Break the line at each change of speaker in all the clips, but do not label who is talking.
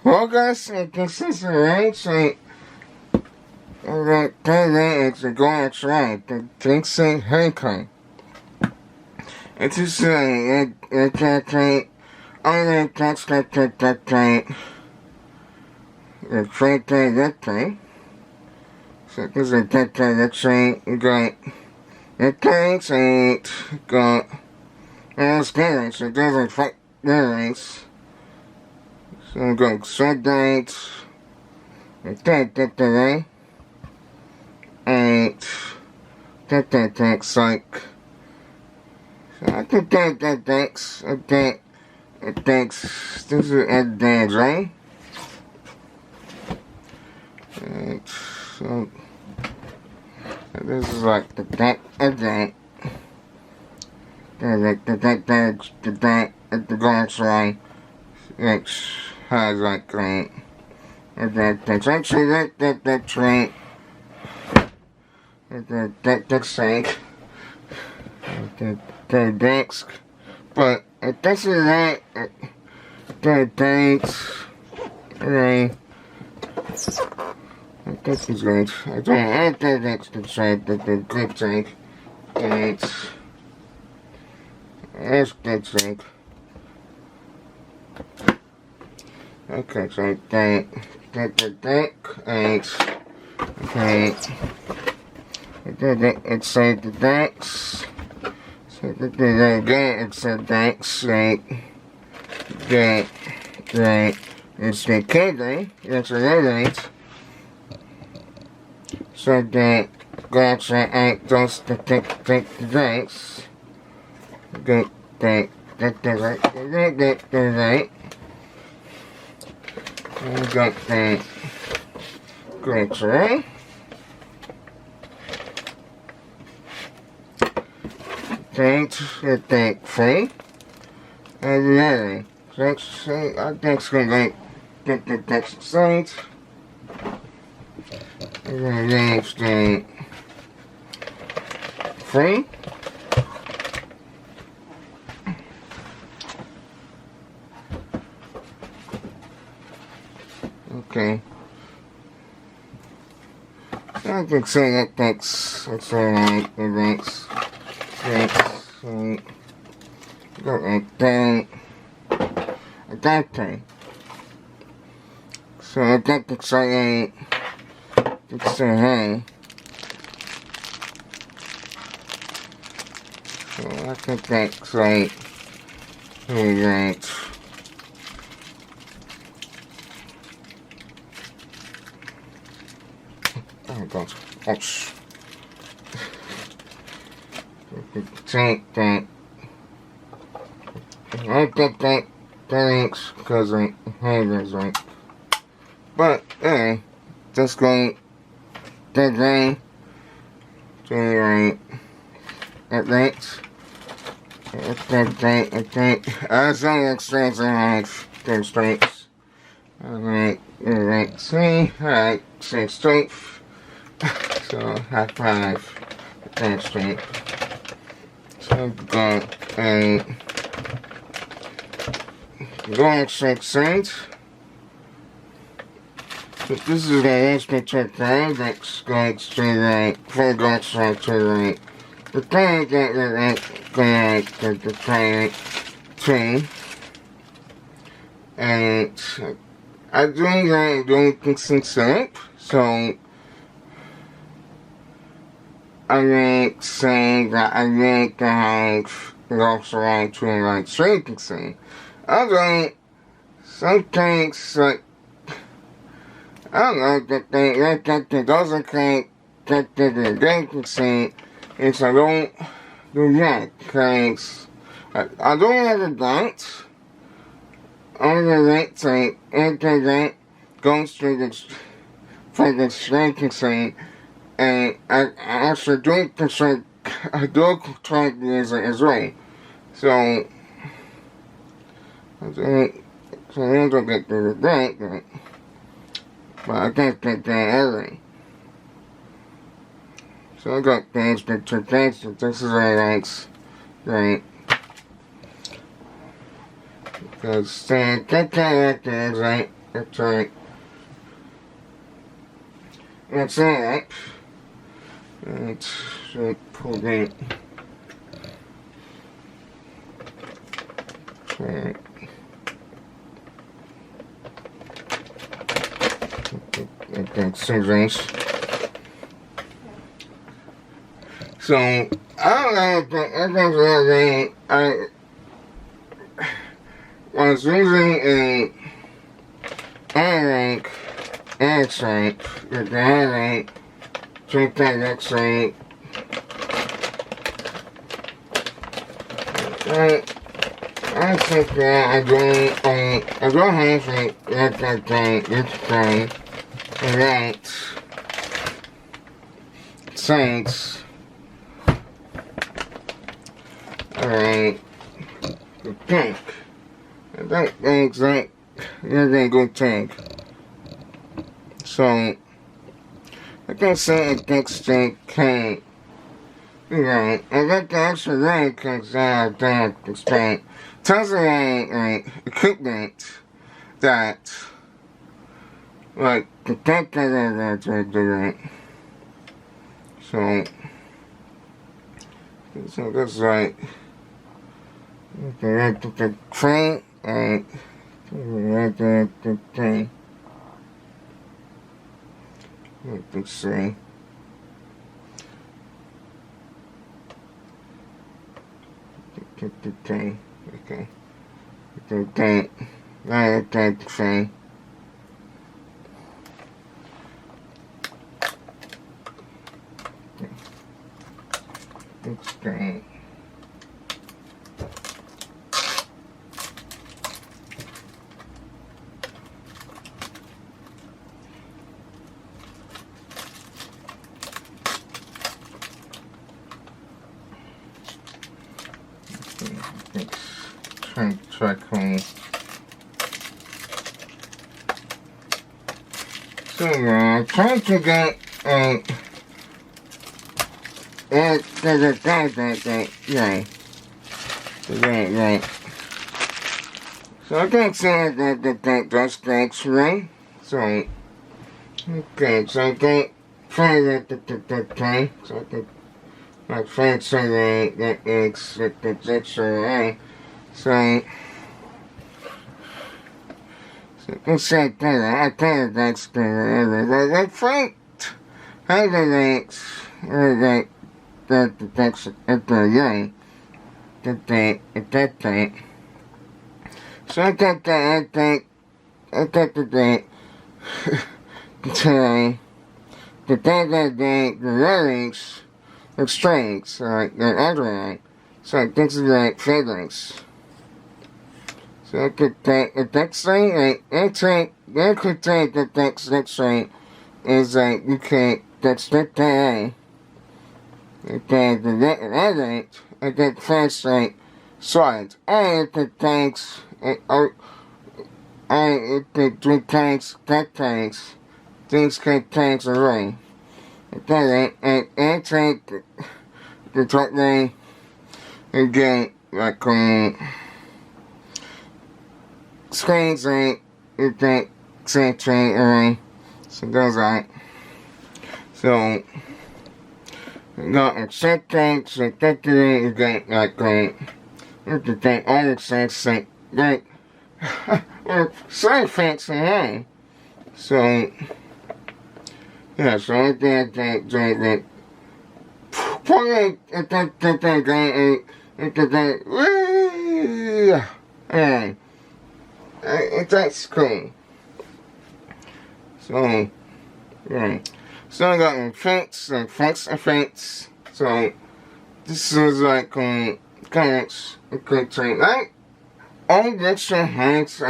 Well guys, this is the right, so today it's going to try the TC-Helicon. It is a only touch that the train that thing. So this is that train, you got the tanks and got scanners, so it doesn't fight bearings. So I'm going to shut down that way. And that tanks like. So I think that tanks, this is at the right? And so this is like the tank again. The tank at the GoXLR, which has like that's actually that train, that tank, the desk, but this is that the tanks, and this is good. I don't have that extra side, the good tank, and that's that tank. Okay, so that and okay, it's the decks. So again, it's the decks, right? Right. It's the cable. That's the right. So that GoXLR does the take the decks. The right. We got the GoXLR. Tank free. And the other. So I think it's going to get the text side. And then there's the free. Okay. I think so that's alright, the next, so, go like that thing. So I think it's alright, it's alright. So I think that's right, alright. Oh god, ouch. Take that. I get that thanks, because I hate this right. But anyway, just going that way to right at least. I think as long as straights I have two straights. Alright, see, alright, say straight. So high five, that's straight. So I've got a GoXLR side. This is the aspect check line that's going to right, for GoXLR to right. The thing that going to the planet tree. And I'm doing fixing setup, so I like saying that I like to have GoXLR to like straight fixing. Although sometimes like I don't know that they doesn't think that the dating scene is I don't do that because I don't have a doubt on the right side after that goes through the for the dating scene, and I actually do consider I do try to use it as well. So I don't get through that, but I can't get that early. So I got things that took place, this is right, because get that right there, right, That's right. That's alright. Let's pull that. Okay. That's so nice. So, I don't know if I was using a iRank X-Rank, with the iRank 2.0 X-Rank. I think that I don't have that thing, this thing, right, since, alright, the tank. I don't think that you're gonna go tank. So, I can say it gets the tank. You know, I got the extra rank because I don't explain. Tons of equipment that, like, the tank doesn't do that. So that's like, the train, and the train. Let's see. Okay. Okay. Okay. Train. Okay. Track home. So I'm trying to get yeah. Right. So I can say that that's the X-ray. So okay, so I can try that so I can like fancy that X-ray. So let's say that I can't that's the I think how the links that text at the young that thing. So I got that I got the today the lyrics of strings like the other line. So this is like feelings. So I could take the text thing, like, I could take the text thing is like, you can, that's the thing. Okay, the other, I get first, like, slides. And the tanks, I do tanks, that tanks, things can tanks away. Okay, I take the top thing, again, like, screens like you think train array. So those are so you got set tanks, so technically you got like you can think all the sets like or side effects alone. So yeah, so I think that probably that's cool. So, yeah. So I got effects. So, this is like, comments, like, all the extra heights,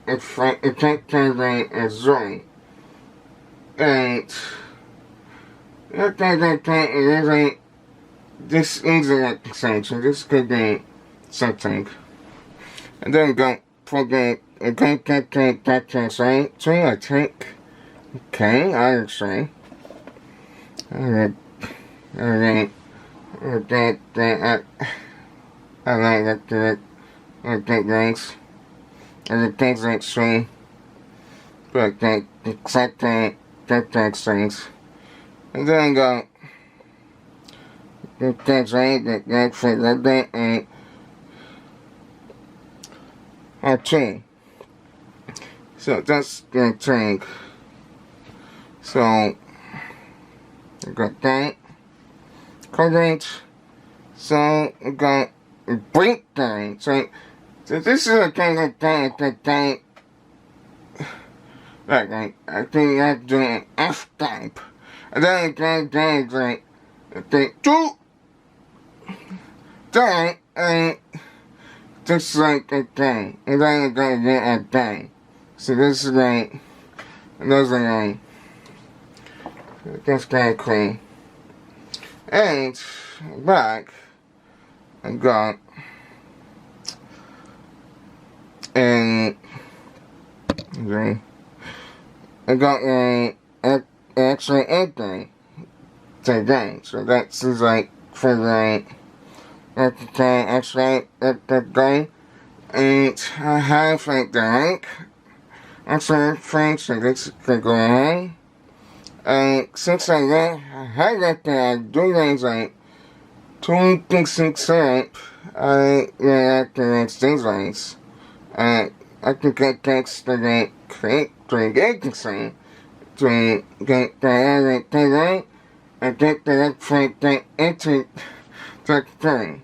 effect as well. And, this is like extension, this could be something. And then got forget that translate. So I take okay, I say. Alright. I like that to it. I think thanks. And it takes like string. but the second things. And then I got the tank that for that and a chain. So that's the tank. So I got that current. So I got a brake thing. So this is a kind of thing like I think that's doing an F type. And then it's like I think two thing and just like a thing. And then you're gonna get a thing. So this is like another like that's kinda cool. And back I got and okay. I got actually anything today, so that's like for the actually that day, and I have like the link. Actually, friends, so this could go on. And since I had that thing, I do things like 26 up. I have the next things. I can get text to the agency to get the other thing and get the electric thing into the thing.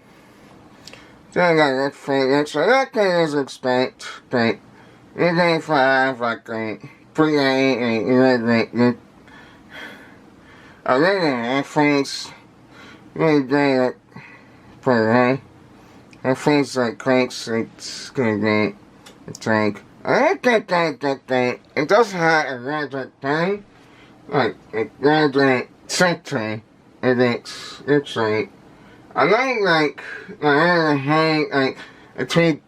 Then I got electric thing, so that thing is expect that even if I have like a pre-A and I really reference really get it pre-A. I think like cranks, it's gonna be a tank. I like that thing. It does have a rather thing, like a rather something, and it's like, I like I hang, like, a tree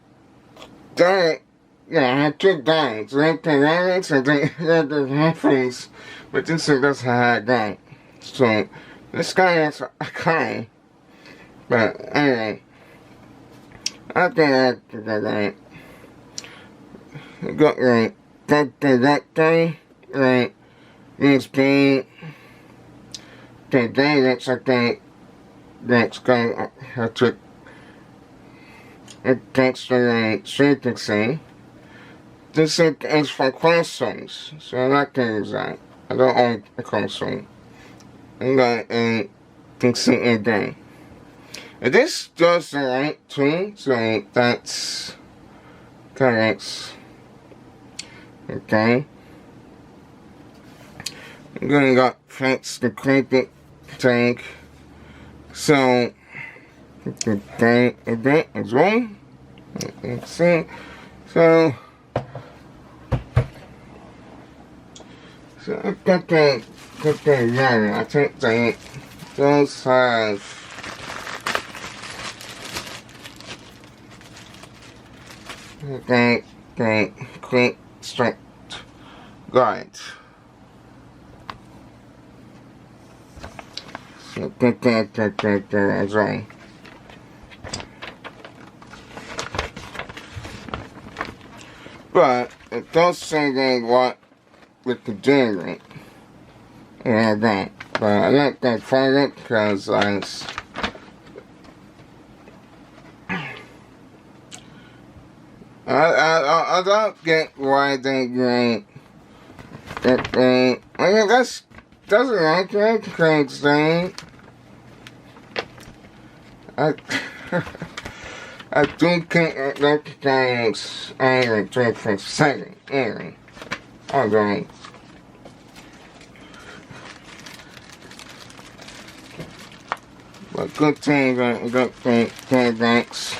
died, yeah, I had two died, like the rabbits, I think that the reference, but this one does have that. So, this guy is a kind, but anyway, I think that I got like that day, like this day, today that's a day that's going to it takes to like frequency. This is for consoles, so I like to use that. I don't own a console. I got a PC a day. And this does the right too, so that's correct. Okay. I'm gonna go fix the credit tank. So the tank event is wrong. Let's see. So I've got the yellow. I think they those have the quick straight guide. So that's right. But it does say that what we could do with it. Yeah, that. But I like that product because I don't get why they get that they. I mean, that's doesn't like that because they. I do think that things anyway, 3 anyway. Alright. But good thing that thanks.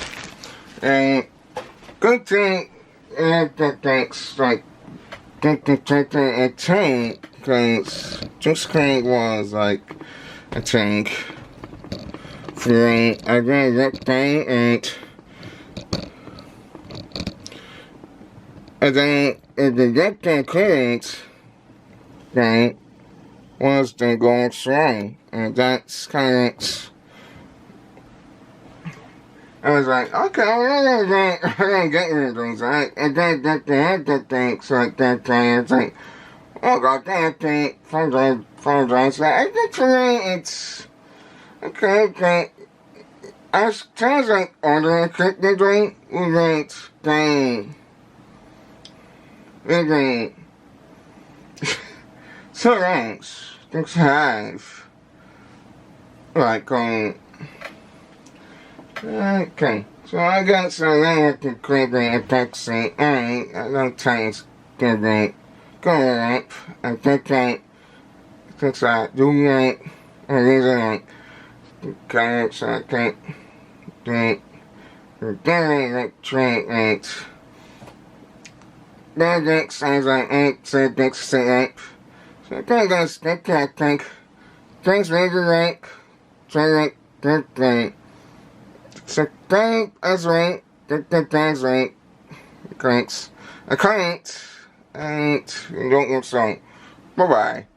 And good thing that thanks like a tank because this tank was like a tank for I got that thing and then the that clearance thing was the GoXLR and that's kind of I was like, okay, I'm gonna get rid of these, right? And then that thing, so like that thing, it's like, oh god, that thing, phone drive, so I think for me, it's, okay. I was trying to like order a crypto drink, we so thanks, have, like, okay, so I got some electric quickly taxi. Alright, I don't change the date. Go up, I think I do right, and these are like, okay, so I can't drink, electric rates. That next sounds like 8, so next to 8. So I think that's stick, I think. Things really like, so like, that thing. So that's right. That's right. Thanks. I can't. I don't want so. Bye bye.